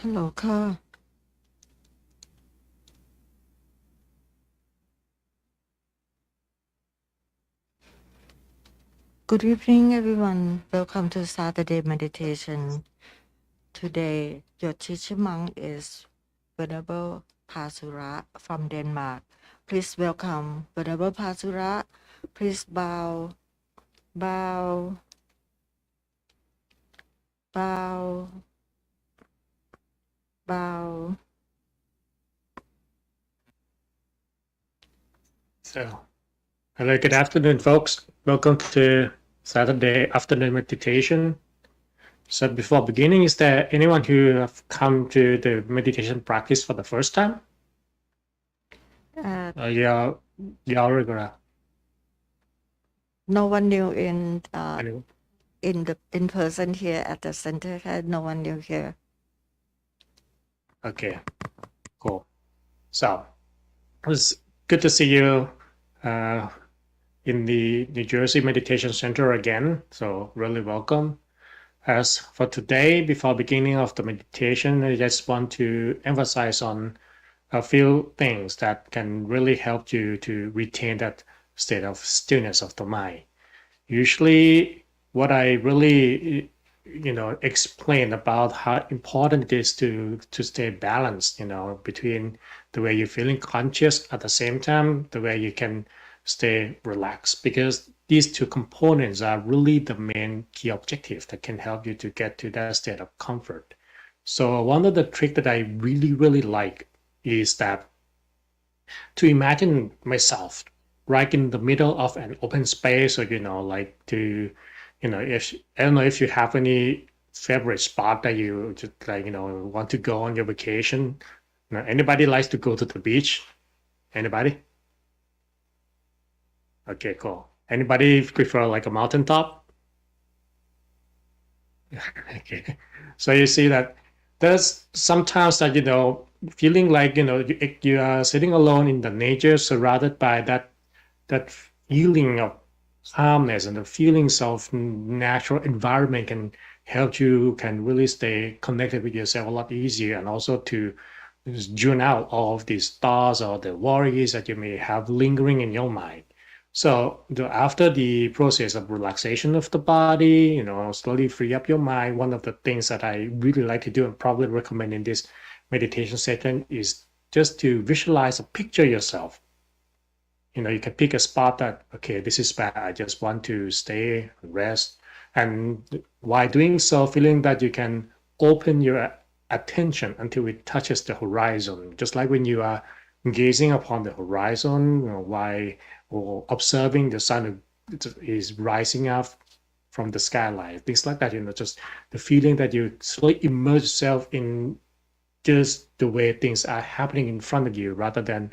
ฮัลโหลค่ะ Good evening everyone. Welcome to Saturday meditation. Today your teacher monk is Venerable Pasura from Denmark. Please welcome Venerable Pasura. Please bow, bow, bow. Hello, good afternoon, folks. Welcome to Saturday afternoon meditation. So before beginning, is there anyone who have come to the meditation practice for the first time? You're regular. No one new Anyone? in person here at the center. No one new here. Okay, cool. So it's good to see you in the New Jersey Meditation Center again. So really welcome. As for today, before beginning of the meditation, I just want to emphasize on a few things that can really help you to retain that state of stillness of the mind. Usually, what I really explain about how important it is to stay balanced, between the way you're feeling conscious at the same time, the way you can stay relaxed, because these two components are really the main key objective that can help you to get to that state of comfort. So one of the tricks that I really, really like is that to imagine myself right in the middle of an open space, or like to, if I don't know if you have any favorite spot that you just like, want to go on your vacation. Anybody likes to go to the beach? Anybody? Okay, cool. Anybody prefer like a mountaintop? Okay. So you see that there's sometimes that, feeling like, you are sitting alone in the nature, surrounded by that feeling of calmness and the feelings of natural environment can help you can really stay connected with yourself a lot easier, and also to tune out all of these thoughts or the worries that you may have lingering in your mind. So after the process of relaxation of the body, slowly free up your mind. One of the things that I really like to do and probably recommend in this meditation session is just to visualize or picture yourself. You can pick a spot that, okay, this is where I just want to stay, rest. And while doing so, feeling that you can open your attention until it touches the horizon, just like when you are gazing upon the horizon, while or observing the sun is rising up from the skyline, things like that. Just the feeling that you slowly immerse yourself in just the way things are happening in front of you, rather than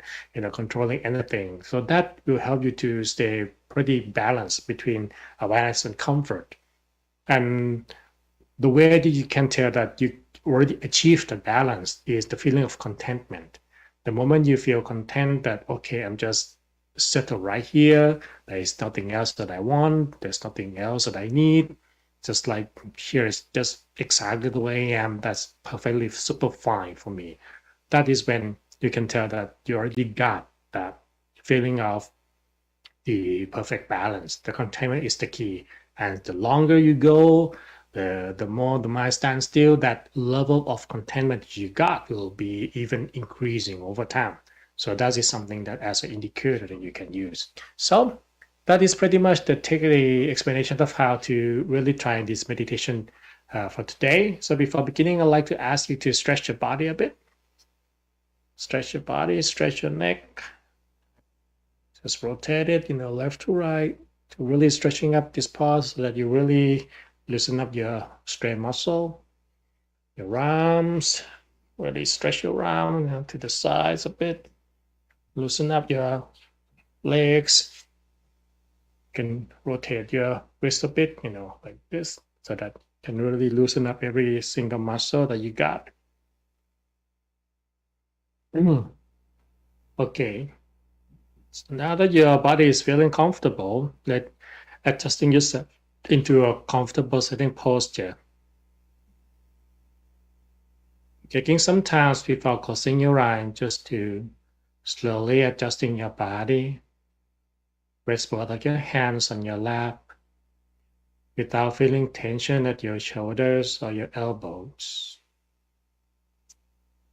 controlling anything. So that will help you to stay pretty balanced between awareness and comfort. And the way that you can tell that you already achieved the balance is the feeling of contentment. The moment you feel content that, okay, I'm just settled right here, there is nothing else that I want, there's nothing else that I need, just like here is just exactly the way I am, that's perfectly super fine for me. That is when you can tell that you already got that feeling of the perfect balance. The contentment is the key. And the longer you go, the more the mind stands still, that level of contentment you got will be even increasing over time. So that is something that as an indicator that you can use. So that is pretty much the explanation of how to really try this meditation for today. So before beginning, I'd like to ask you to stretch your body a bit. Stretch your body, stretch your neck. Just rotate it, left to right, to really stretching up this part so that you really loosen up your straight muscle. Your arms, really stretch your arm to the sides a bit. Loosen up your legs. You can rotate your wrist a bit, like this, so that you can really loosen up every single muscle that you got. Okay. So now that your body is feeling comfortable, let adjusting yourself into a comfortable sitting posture. Taking some time before closing your eyes just to slowly adjusting your body. Rest both of your hands on your lap without feeling tension at your shoulders or your elbows.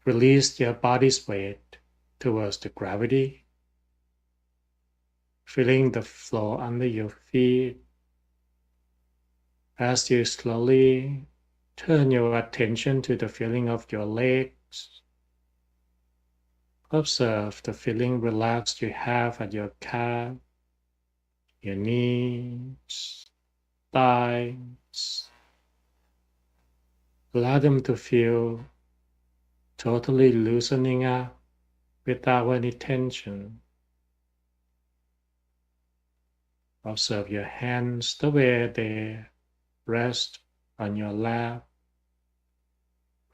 Release your body's weight towards the gravity, feeling the floor under your feet as you slowly turn your attention to the feeling of your legs. Observe the feeling relaxed you have at your calf, your knees, thighs. Allow them to feel totally loosening up without any tension. Observe your hands the way they rest on your lap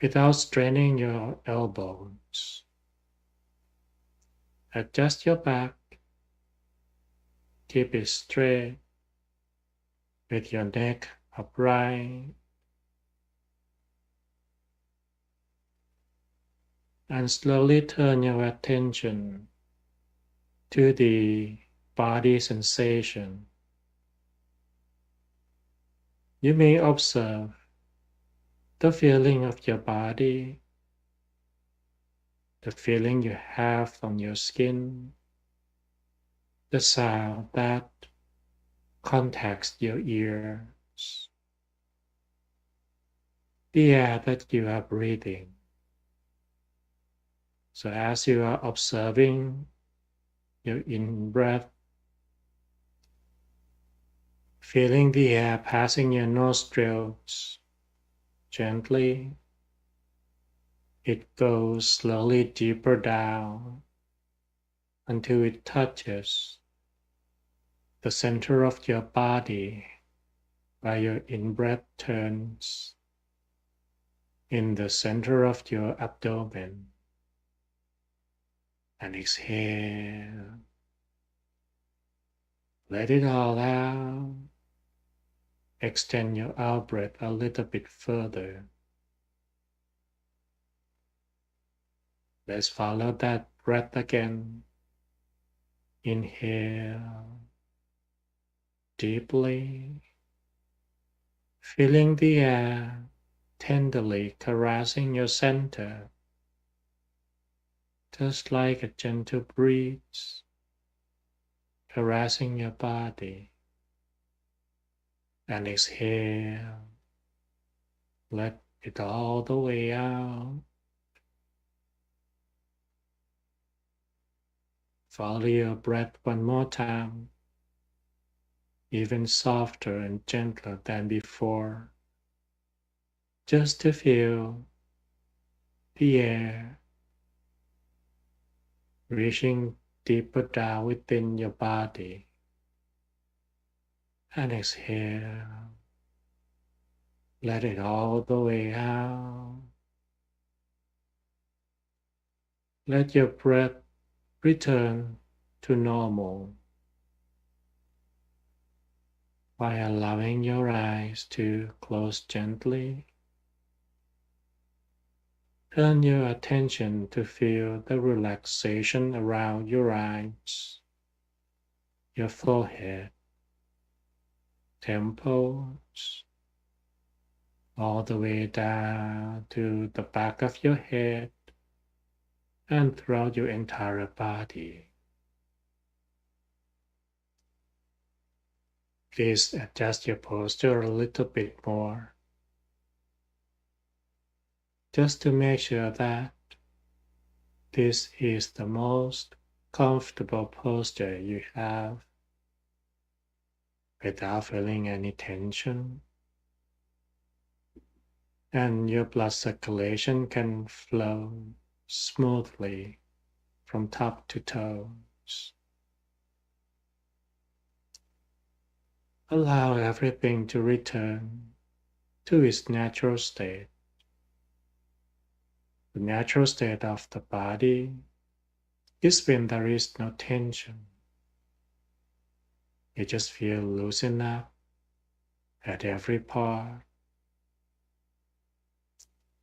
without straining your elbows. Adjust your back. Keep it straight with your neck upright. And slowly turn your attention to the body sensation. You may observe the feeling of your body, the feeling you have on your skin, the sound that contacts your ears, the air that you are breathing. So as you are observing your in-breath, feeling the air passing your nostrils gently, it goes slowly deeper down until it touches the center of your body where your in-breath turns in the center of your abdomen. And exhale. Let it all out. Extend your out breath a little bit further. Let's follow that breath again. Inhale deeply, feeling the air tenderly caressing your center, just like a gentle breeze caressing your body. And exhale, let it all the way out. Follow your breath one more time, even softer and gentler than before, just to feel the air reaching deeper down within your body. And exhale, let it all the way out. Let your breath return to normal by allowing your eyes to close gently. Turn your attention to feel the relaxation around your eyes, your forehead, temples, all the way down to the back of your head and throughout your entire body. Please adjust your posture a little bit more, just to make sure that this is the most comfortable posture you have without feeling any tension, and your blood circulation can flow smoothly from top to toes. Allow everything to return to its natural state. The natural state of the body is when there is no tension. You just feel loosened up at every part.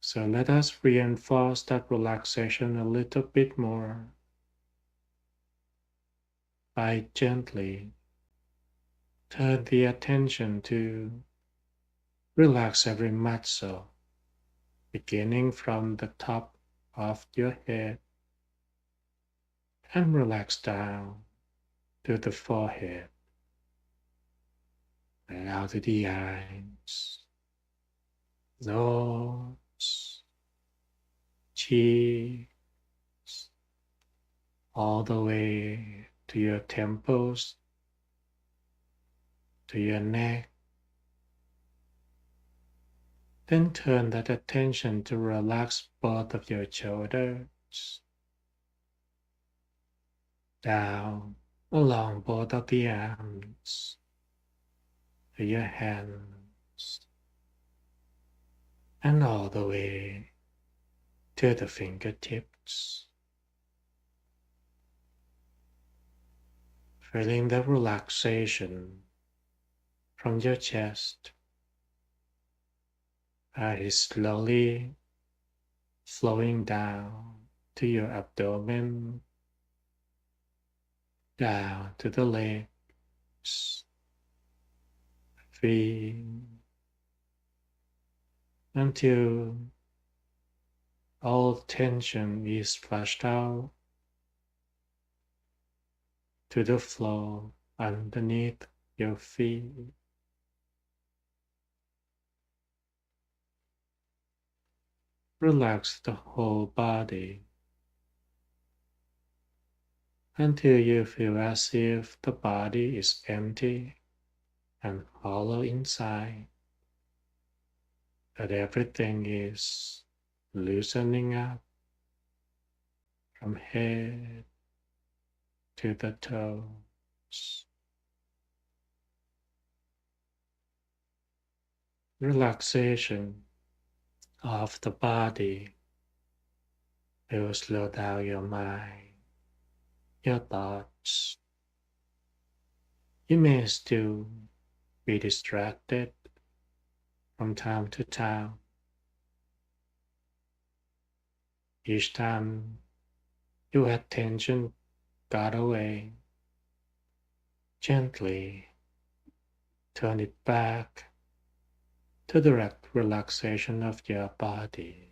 So let us reinforce that relaxation a little bit more by gently turn the attention to relax every muscle, beginning from the top of your head and relax down to the forehead, and out to the eyes, nose, cheeks, all the way to your temples, to your neck. Then turn that attention to relax both of your shoulders, down along both of the arms, to your hands, and all the way to the fingertips. Feeling the relaxation from your chest is slowly flowing down to your abdomen, down to the legs, feet, until all tension is flushed out to the floor underneath your feet. Relax the whole body until you feel as if the body is empty and hollow inside, that everything is loosening up from head to the toes. Relaxation of the body will slow down your mind, your thoughts. You may still be distracted from time to time. Each time your attention got away, gently turn it back to the relaxation of your body.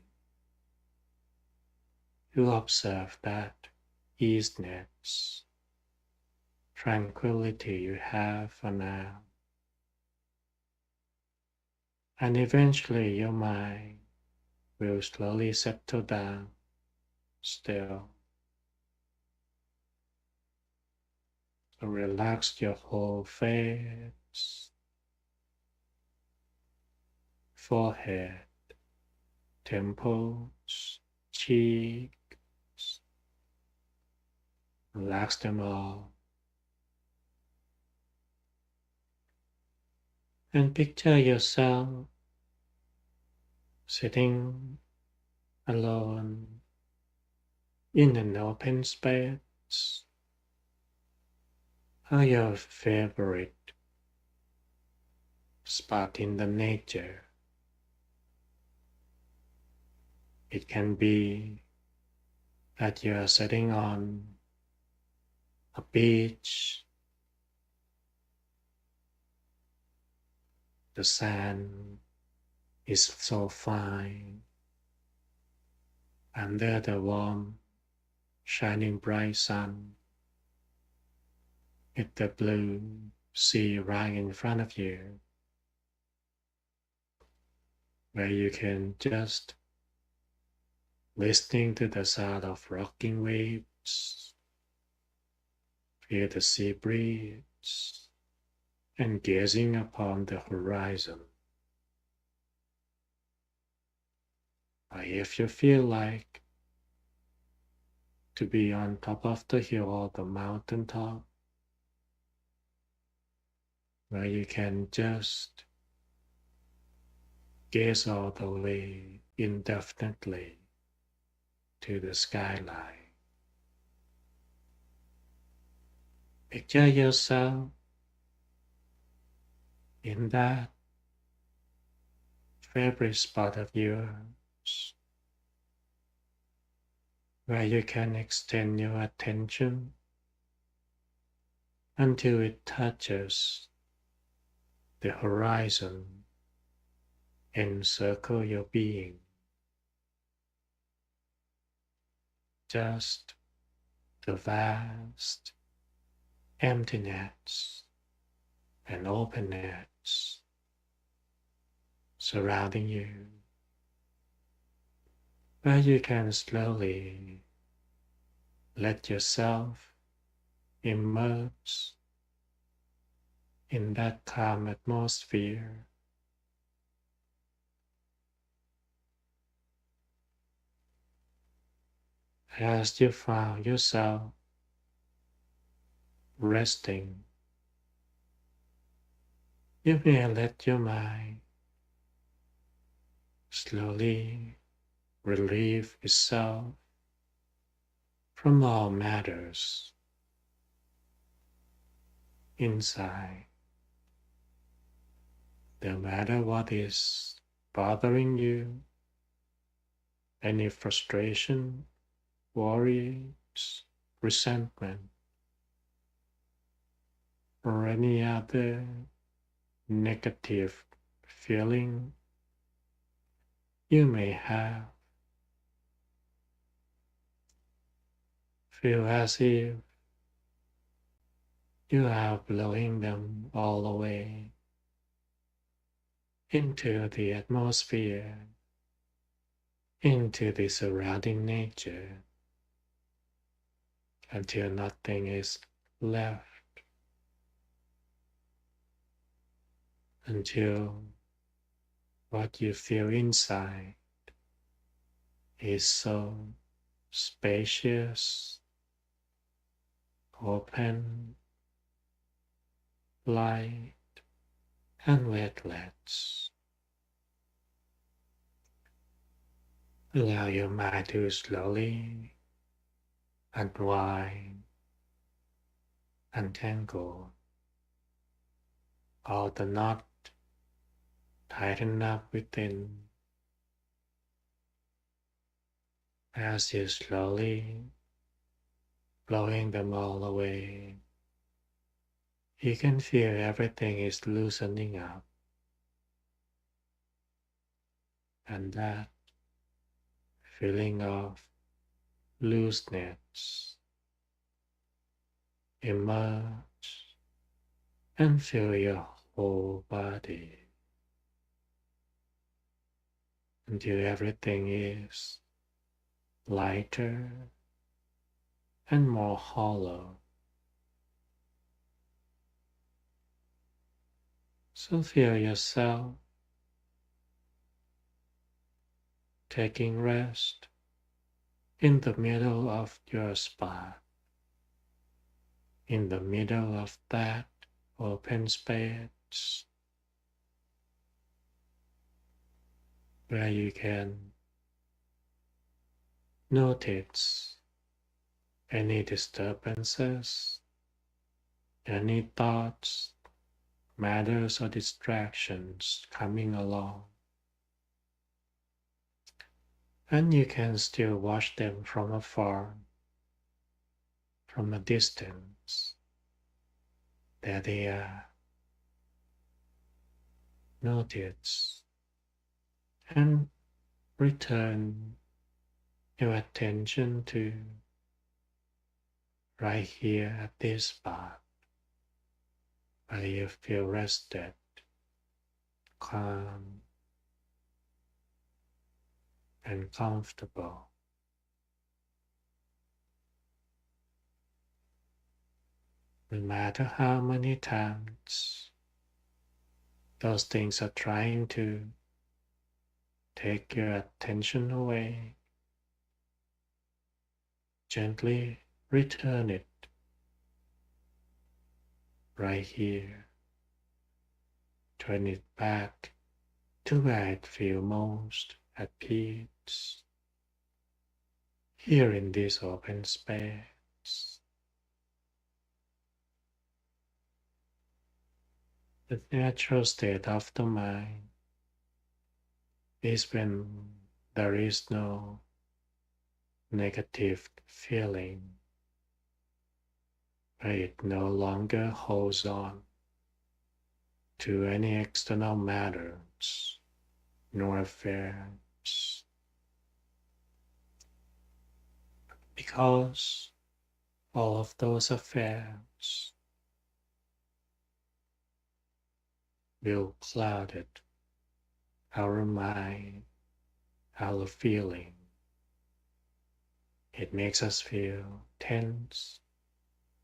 You observe that easiness, tranquility you have for now. And eventually your mind will slowly settle down still. So relax your whole face, forehead, temples, cheeks. Relax them all. And picture yourself sitting alone in an open space, or your favorite spot in the nature. It can be that you are sitting on a beach, the sand is so fine, under the warm, shining bright sun, with the blue sea right in front of you, where you can just listening to the sound of rocking waves, feel the sea breeze, and gazing upon the horizon. Or if you feel like to be on top of the hill or the mountain top, where you can just gaze all the way indefinitely to the skyline. Picture yourself in that favorite spot of yours, where you can extend your attention until it touches the horizon and encircle your being. Just the vast emptiness and openness surrounding you, where you can slowly let yourself immerse in that calm atmosphere. As you found yourself resting, you may let your mind slowly relieve itself from all matters inside, no matter what is bothering you, any frustration, worries, resentment, or any other negative feeling you may have. Feel as if you are blowing them all away into the atmosphere, into the surrounding nature, until nothing is left, until what you feel inside is so spacious, open, light, and weightless. Allow your mind to slowly unwind, untangle all the knots tighten up within. As you slowly blowing them all away, you can feel everything is loosening up, and that feeling of looseness emerge and fill your whole body until everything is lighter and more hollow. So feel yourself taking rest in the middle of your spine, in the middle of that open space where you can notice any disturbances, any thoughts, matters, or distractions coming along. And you can still watch them from afar, from a distance. There they are. Notice and return your attention to right here at this spot where you feel rested, calm, and comfortable. No matter how many times those things are trying to take your attention away, gently return it right here. Turn it back to where it feels most at peace, here in this open space. The natural state of the mind is when there is no negative feeling, where it no longer holds on to any external matters nor affairs, because all of those affairs will cloud it, our mind, our feeling. It makes us feel tense,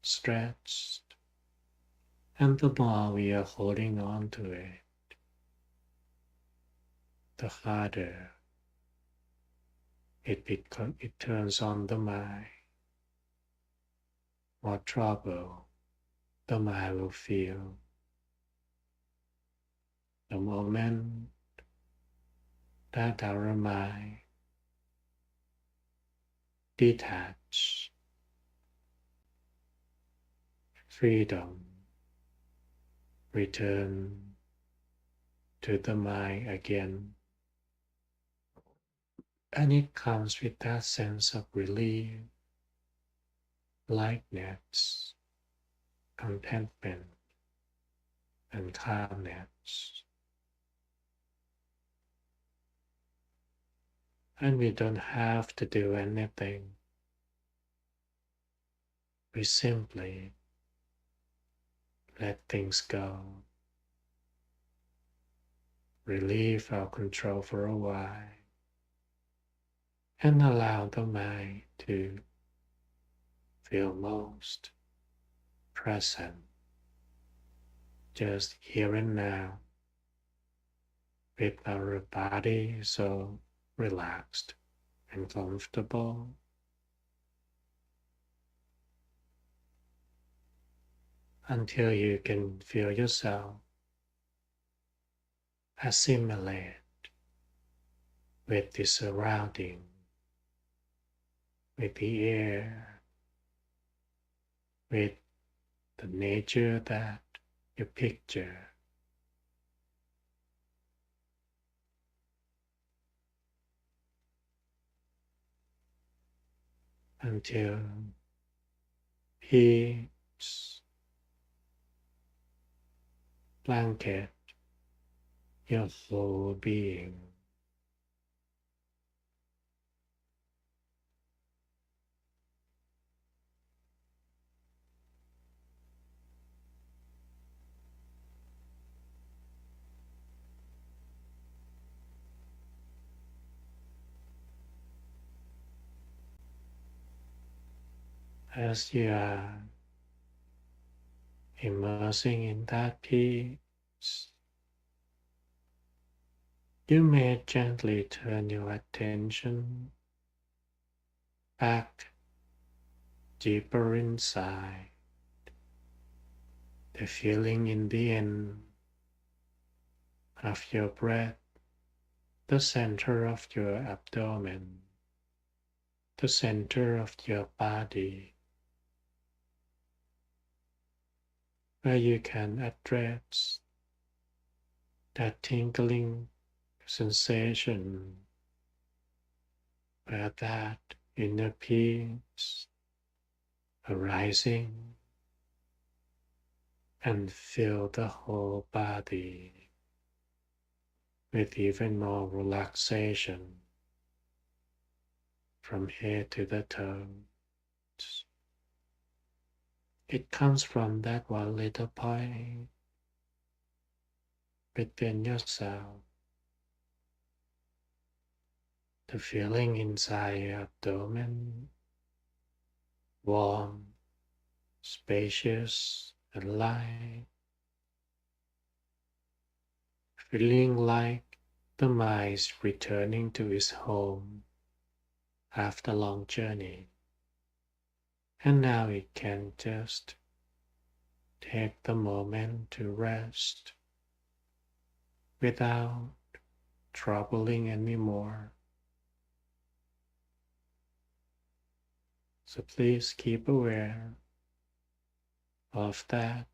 stretched, and the more we are holding on to it, the harder it turns on the mind. More trouble the mind will feel the moment that our mind detach, freedom return to the mind again, and it comes with that sense of relief, lightness, contentment, and calmness. And we don't have to do anything. We simply let things go, relieve our control for a while, and allow the mind to feel most present, just here and now, with our body so relaxed and comfortable, until you can feel yourself assimilate with the surrounding, with the air, with the nature that you picture, until peace blanket your whole being. As you are immersing in that peace, you may gently turn your attention back deeper inside, the feeling in the end of your breath, the center of your abdomen, the center of your body, where you can address that tingling sensation, where that inner peace arising and fill the whole body with even more relaxation from head to the toes. It comes from that one little point within yourself, the feeling inside your abdomen, warm, spacious, and light, feeling like the mind is returning to its home after a long journey, and now it can just take the moment to rest without troubling anymore. So please keep aware of that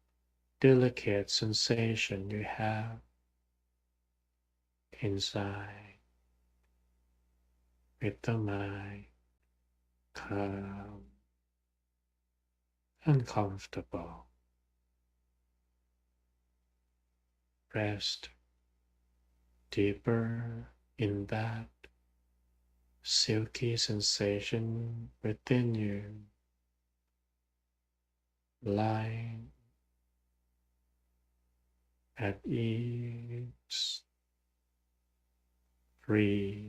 delicate sensation you have inside with the mind calm and comfortable. Rest deeper in that silky sensation within you, lying at ease, free.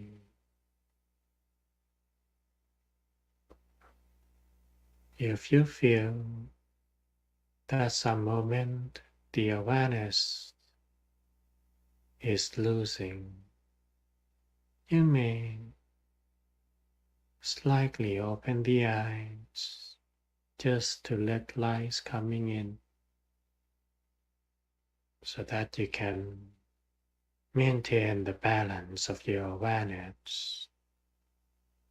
If you feel that some moment the awareness is losing, you may slightly open the eyes just to let light coming in so that you can maintain the balance of your awareness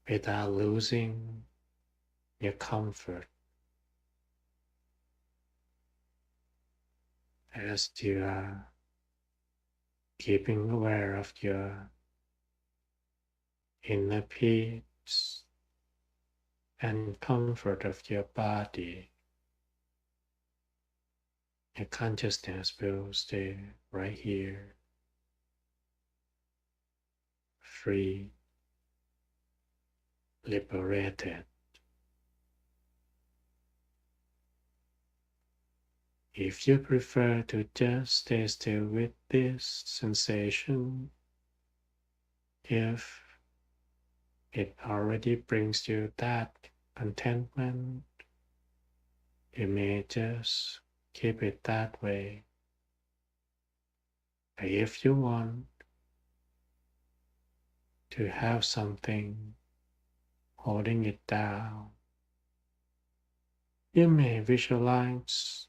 without losing your comfort as you are keeping aware of your inner peace and comfort of your body. Your consciousness will stay right here, free, liberated. If you prefer to just stay still with this sensation, if it already brings you that contentment, you may just keep it that way. But if you want to have something holding it down, you may visualize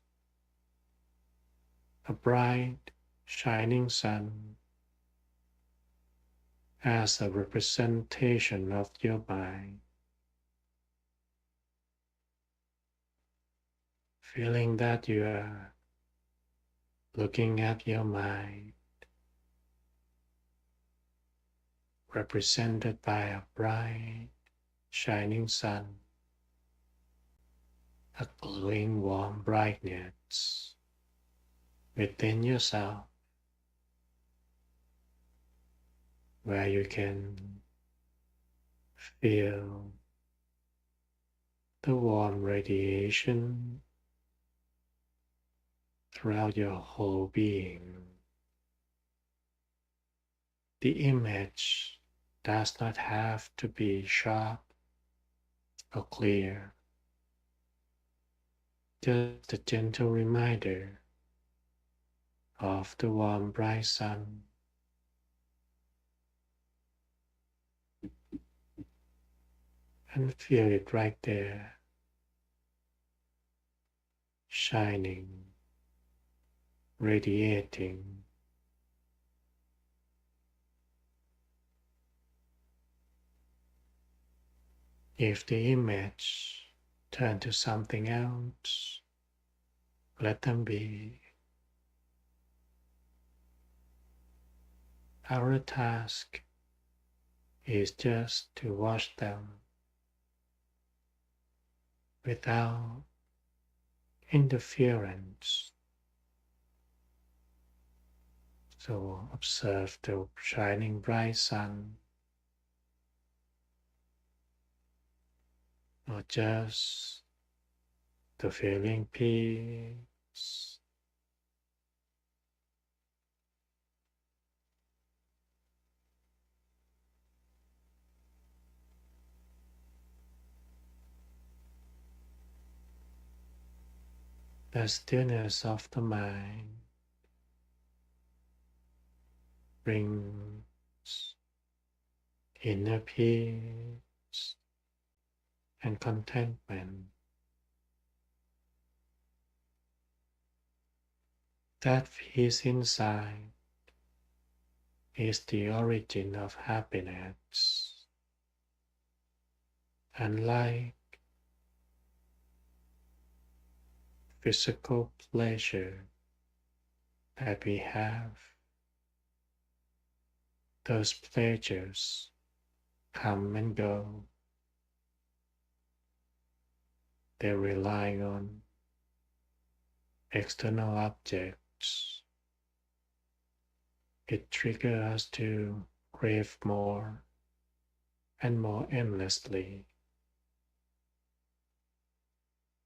a bright, shining sun as a representation of your mind, feeling that you are looking at your mind, represented by a bright, shining sun, a glowing warm brightness within yourself, where you can feel the warm radiation throughout your whole being. The image does not have to be sharp or clear, just a gentle reminder of the warm bright sun, and feel it right there, shining, radiating. If the image turn to something else, let them be. Our task is just to watch them without interference. So observe the shining bright sun, or just the feeling peace. The stillness of the mind brings inner peace and contentment. That peace inside is the origin of happiness. Unlike physical pleasure that we have, those pleasures come and go. they rely on external objects. It triggers us to crave more and more endlessly.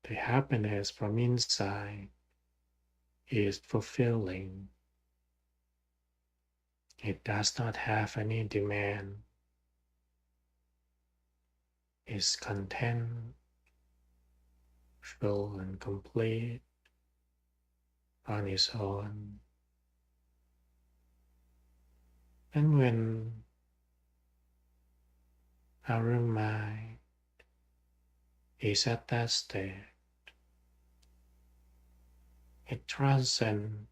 The happiness from inside is fulfilling. It does not have any demand. Is content, full and complete on its own. And when our mind is at that state, it transcends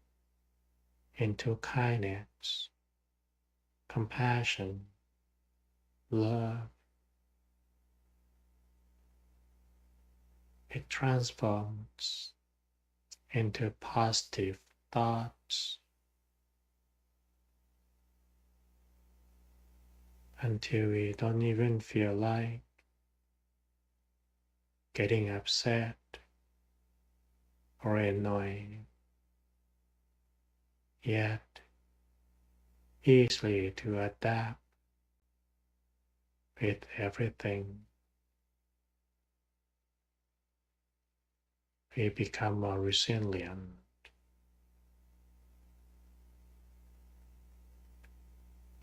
into kindness, compassion, love. It transforms into positive thoughts until we don't even feel like getting upset or annoyed, yet easily to adapt with everything. We become more resilient.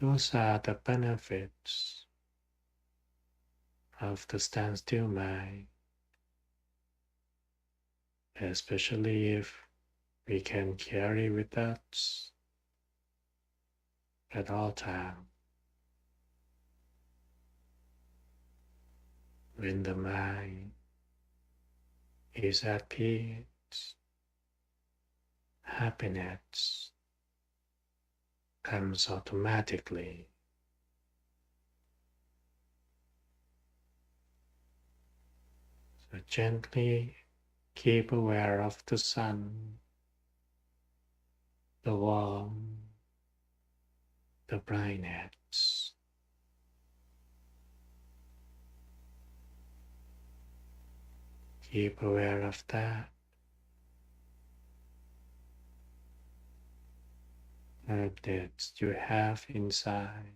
Those are the benefits of the standstill mind, especially if we can carry with us at all times. When the mind is at peace, happiness comes automatically. So gently keep aware of the sun, the warmth, the brightness. Keep aware of that. That you have inside.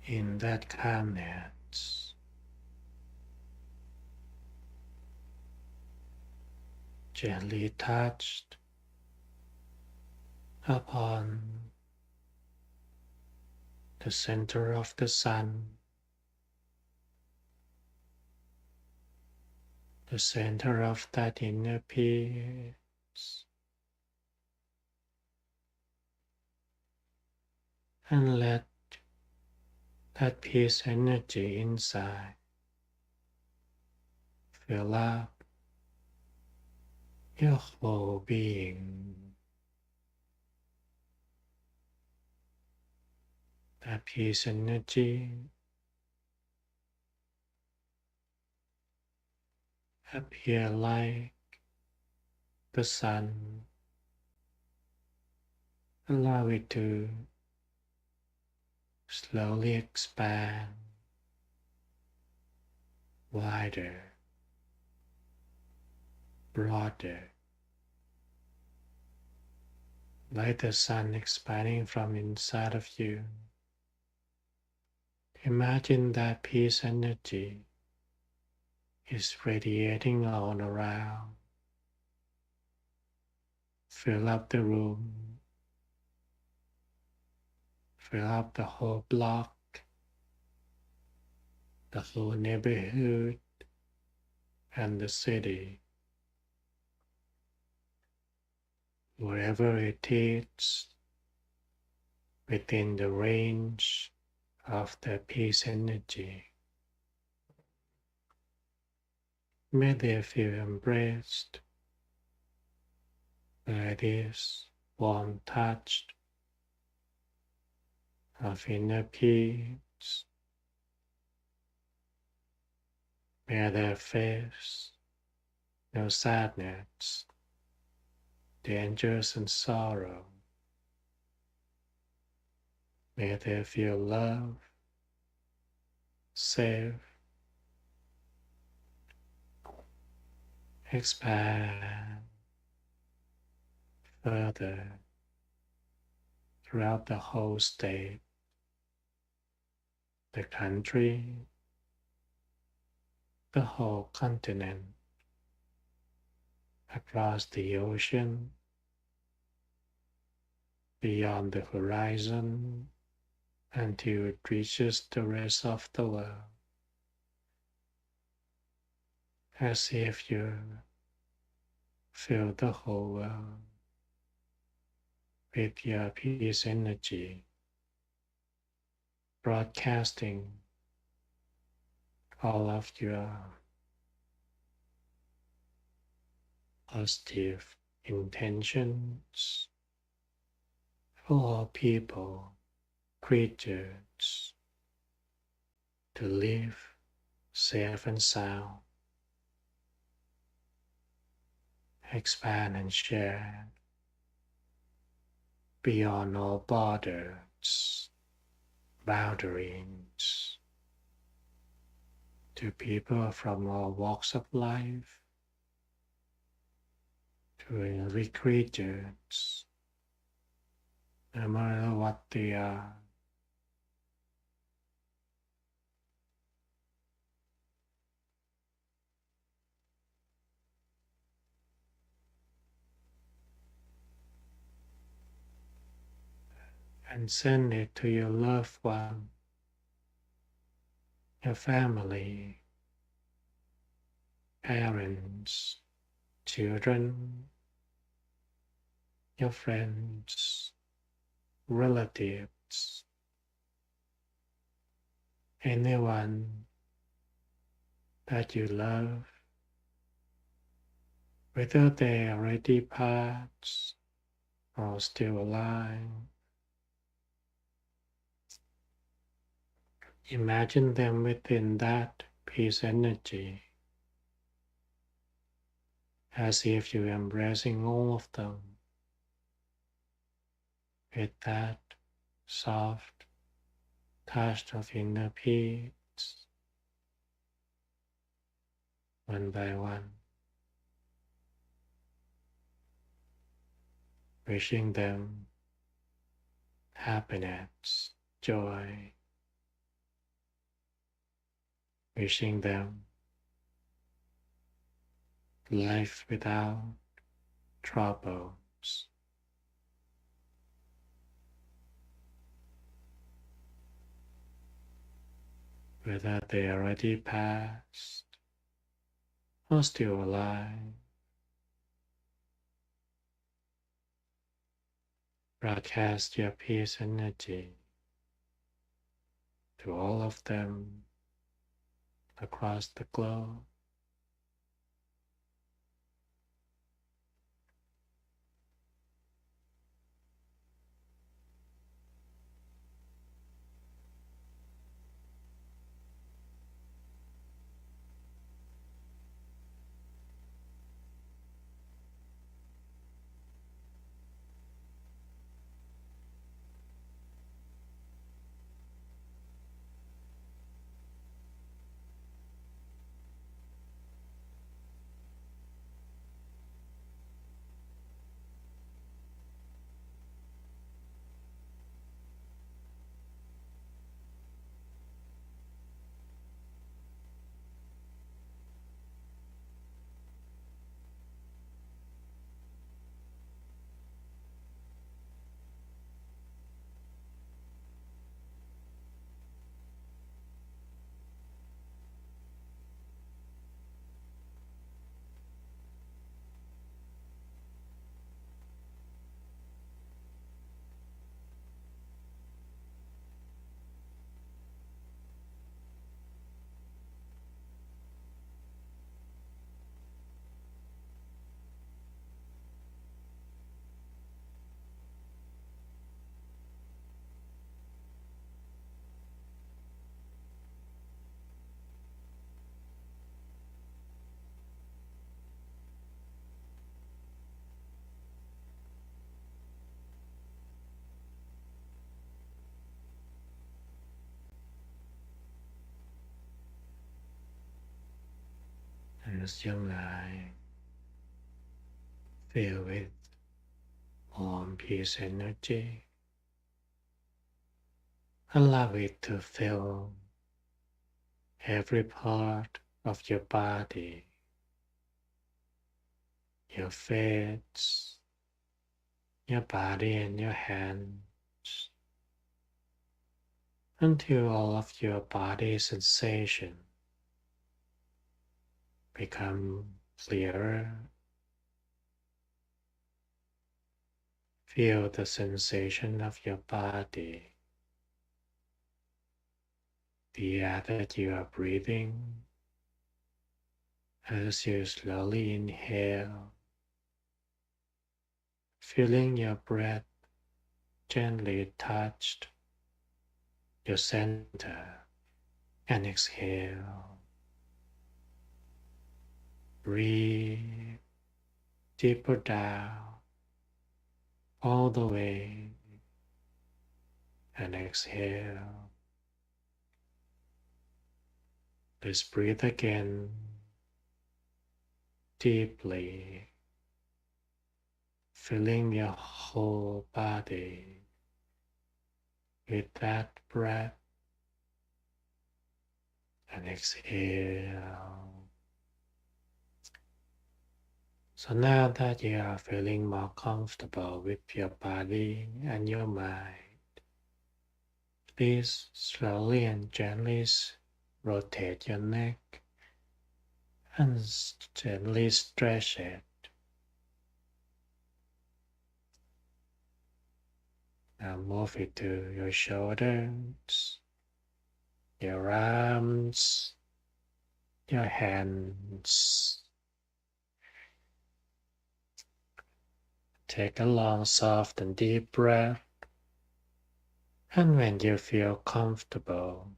in that calmness, gently touched upon the center of the sun, the center of that inner peace, and let that peace energy inside fill up your whole being. That peace energy appear like the sun. Allow it to slowly expand wider, broader, like the sun expanding from inside of you. Imagine that peace energy is radiating all around. Fill up the room, fill up the whole block, the whole neighborhood, and the city. Wherever it is, within the range of the peace energy, may they feel embraced by this warm touch of inner peace. May they face no sadness, dangers, and sorrow. May they feel love, safe, expand further throughout the whole state, the country, the whole continent, across the ocean, beyond the horizon, until it reaches the rest of the world, as if you fill the whole world with your peace energy, broadcasting all of your positive intentions for all people, creatures, to live safe and sound, expand and share beyond all borders, boundaries, to people from all walks of life, to every creatures, no matter what they are. And send it to your loved one, your family, parents, children, your friends, relatives, anyone that you love, whether they already passed or still alive. Imagine them within that peace energy, as if you're embracing all of them with that soft touch of inner peace, one by one, wishing them happiness, joy, wishing them life without troubles, whether they already passed or still alive. Broadcast your peace energy to all of them across the globe. And as your mind filled with warm peace energy, allow it to fill every part of your body, your face, your body and your hands, until all of your body sensation become clearer. Feel the sensation of your body, the air that you are breathing as you slowly inhale, feeling your breath gently touch your center, and exhale. Breathe deeper down all the way and exhale. Let's breathe again deeply, filling your whole body with that breath, and exhale. So now that you are feeling more comfortable with your body and your mind, please slowly and gently rotate your neck and gently stretch it. Now move it to your shoulders, your arms, your hands. Take a long, soft, and deep breath. And when you feel comfortable,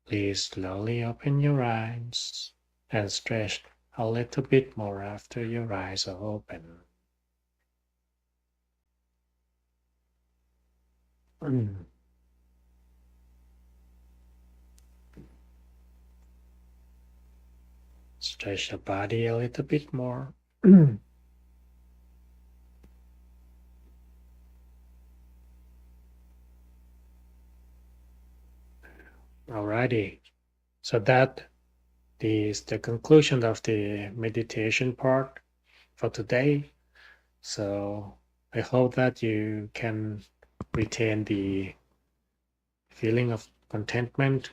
please slowly open your eyes and stretch a little bit more after your eyes are open. Stretch the body a little bit more. Alrighty. So that is the conclusion of the meditation part for today. So I hope that you can retain the feeling of contentment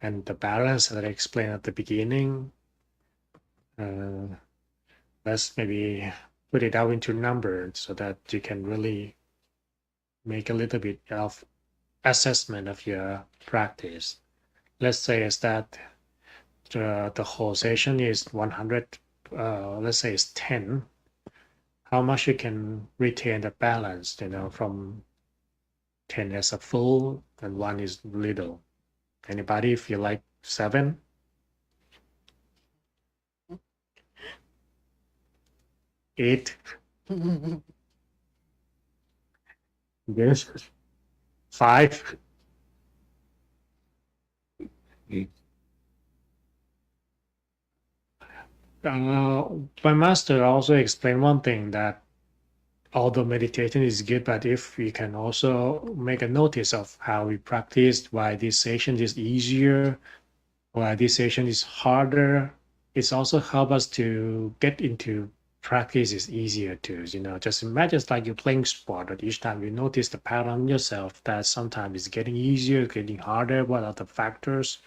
and the balance that I explained at the beginning. Let's maybe put it out into numbers so that you can really make a little bit of assessment of your practice. Let's say is that the whole session is 100, let's say it's 10. How much you can retain the balance, from 10 as a full and 1 is little. Anybody feel like 7? Eight? Yes. 5? My master also explained one thing, that although meditation is good, but if we can also make a notice of how we practiced, why this session is easier, why this session is harder, it's also help us to get into practice is easier too. Just imagine it's like you're playing sport, but each time you notice the pattern yourself that sometimes it's getting easier, getting harder. What are the factors?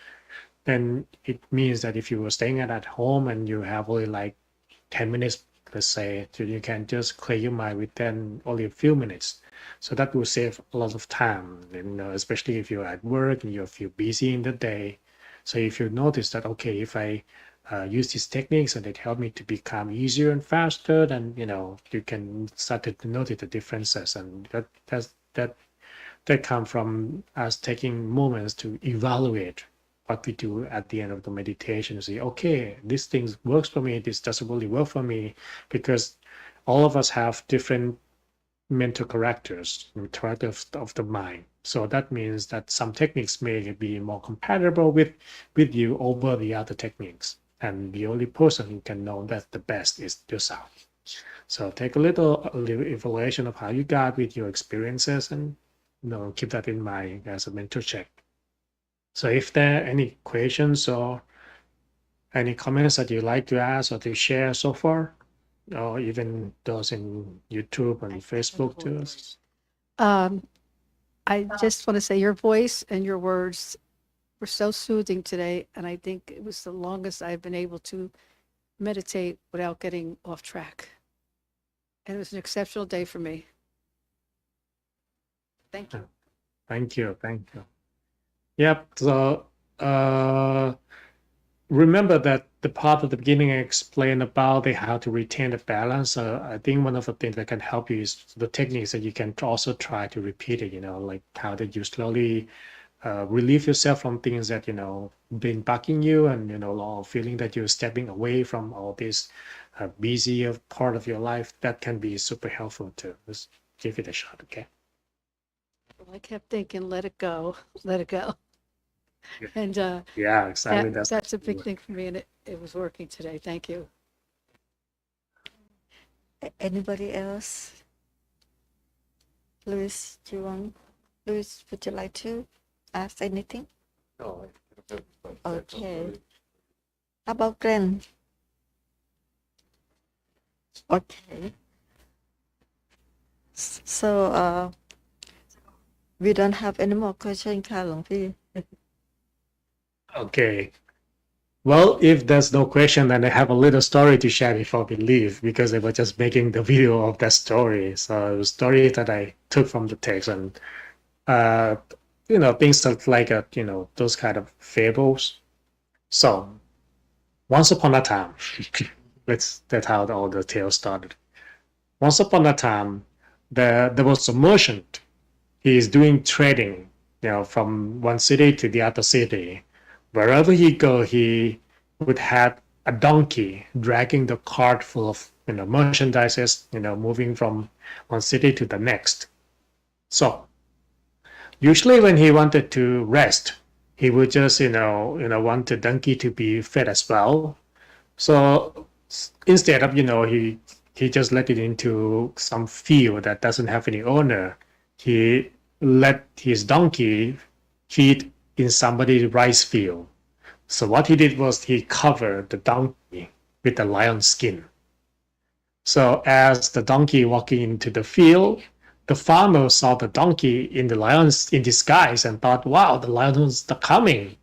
Then it means that if you were staying at home and you have only like 10 minutes, let's say, so you can just clear your mind within only a few minutes. So that will save a lot of time, especially if you're at work and you feel busy in the day. So if you notice that, okay, if I use these techniques and it help me to become easier and faster, then you can start to notice the differences, and that come from us taking moments to evaluate what we do at the end of the meditation. Say, okay, this thing works for me, this doesn't really work for me, because all of us have different mental characters, of the mind. So that means that some techniques may be more compatible with you over the other techniques. And the only person who can know that the best is yourself. So take a little evaluation of how you got with your experiences, and keep that in mind as a mental check. So if there are any questions or any comments that you'd like to ask or to share so far, or even those in YouTube and Facebook too. I just want to say your voice and your words were so soothing today, and I think it was the longest I've been able to meditate without getting off track. And it was an exceptional day for me. Thank you. Thank you. Yep. So remember that the part at the beginning I explained about how to retain the balance. I think one of the things that can help you is the techniques that you can also try to repeat it, like how that you slowly relieve yourself from things that, been bugging you, and, feeling that you're stepping away from all this busy part of your life. That can be super helpful too. Let's give it a shot, okay? Well, I kept thinking, let it go, let it go. Yeah. And Yeah, exactly. that's a big thing for me, and it was working today. Thank you. Anybody else? Louis, Louis, would you like to ask anything? No. Okay. How about Glenn? Okay. So we don't have any more questions, ค่ะหลวงพี่ Okay. Well, if there's no question, then I have a little story to share before we leave, because I was just making the video of that story. So it was a story that I took from the text, and things that like those kind of fables. So once upon a time, that's how all the tale started. Once upon a time, there was a merchant. He is doing trading, from one city to the other city. Wherever he go, he would have a donkey dragging the cart full of merchandises, moving from one city to the next. So usually when he wanted to rest, he would just want the donkey to be fed as well. So instead of he just let it into some field that doesn't have any owner, he let his donkey feed in somebody's rice field. So what he did was he covered the donkey with the lion skin. So as the donkey walking into the field, the farmer saw the donkey in the lion's in disguise and thought, wow, the lion is coming.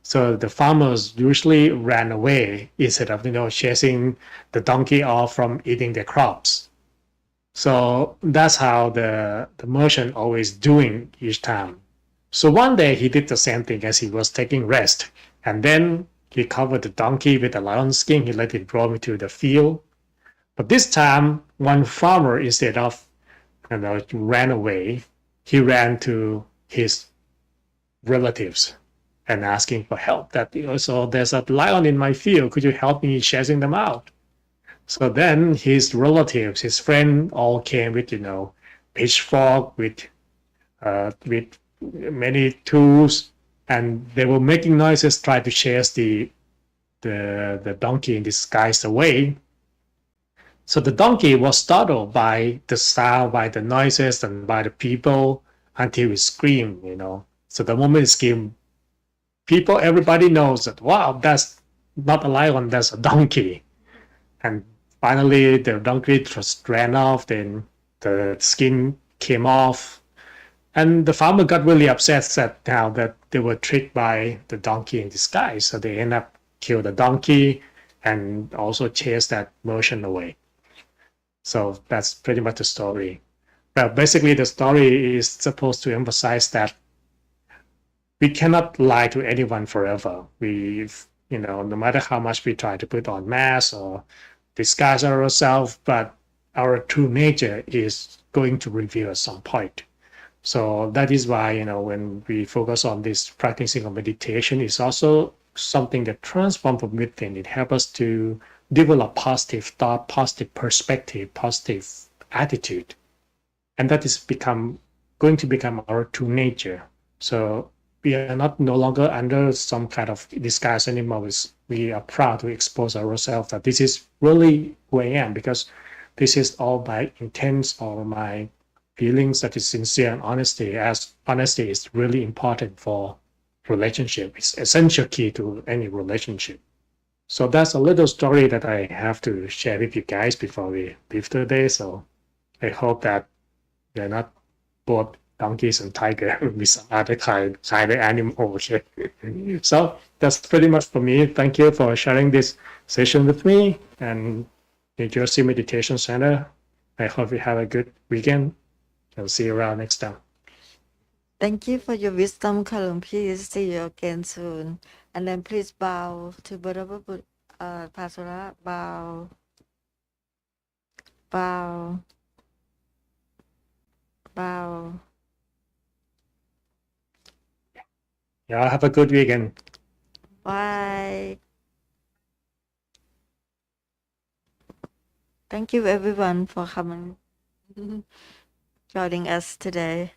So the farmers usually ran away instead of chasing the donkey off from eating their crops. So that's how the merchant always doing each time. So one day he did the same thing as he was taking rest. And then he covered the donkey with a lion skin. He let it roam into the field. But this time, one farmer, instead of ran away, he ran to his relatives and asking for help. That so there's a lion in my field. Could you help me chasing them out? So then his relatives, his friend, all came with pitchfork, with many tools, and they were making noises, trying to chase the donkey in disguise away. So the donkey was startled by the sound, by the noises, and by the people until it screamed. So the moment it screamed, everybody knows that, wow, that's not a lion, that's a donkey. And finally, the donkey just ran off, then the skin came off. And the farmer got really upset that they were tricked by the donkey in disguise. So they end up kill the donkey and also chase that merchant away. So that's pretty much the story. Well, basically, the story is supposed to emphasize that we cannot lie to anyone forever. No matter how much we try to put on masks or disguise ourselves, but our true nature is going to reveal at some point. So that is why, when we focus on this practicing of meditation, it's also something that transforms from within. It helps us to develop positive thought, positive perspective, positive attitude. And that is going to become our true nature. So we are no longer under some kind of disguise anymore. We are proud to expose ourselves that this is really who I am, because this is all my intents or my feelings, that is sincere and honesty, as honesty is really important for relationship. It's essential key to any relationship. So that's a little story that I have to share with you guys before we leave today. So I hope that they're not both donkeys and tiger with some other kind of animal. Okay. So that's pretty much for me. Thank you for sharing this session with me and New Jersey Meditation Center. I hope you have a good weekend. I'll see you around next time. Thank you for your wisdom, Kalum. Please see you again soon. And then please bow to Pasura. Bow. Bow. Bow. Yeah, have a good weekend. Bye. Thank you everyone for coming, joining us today.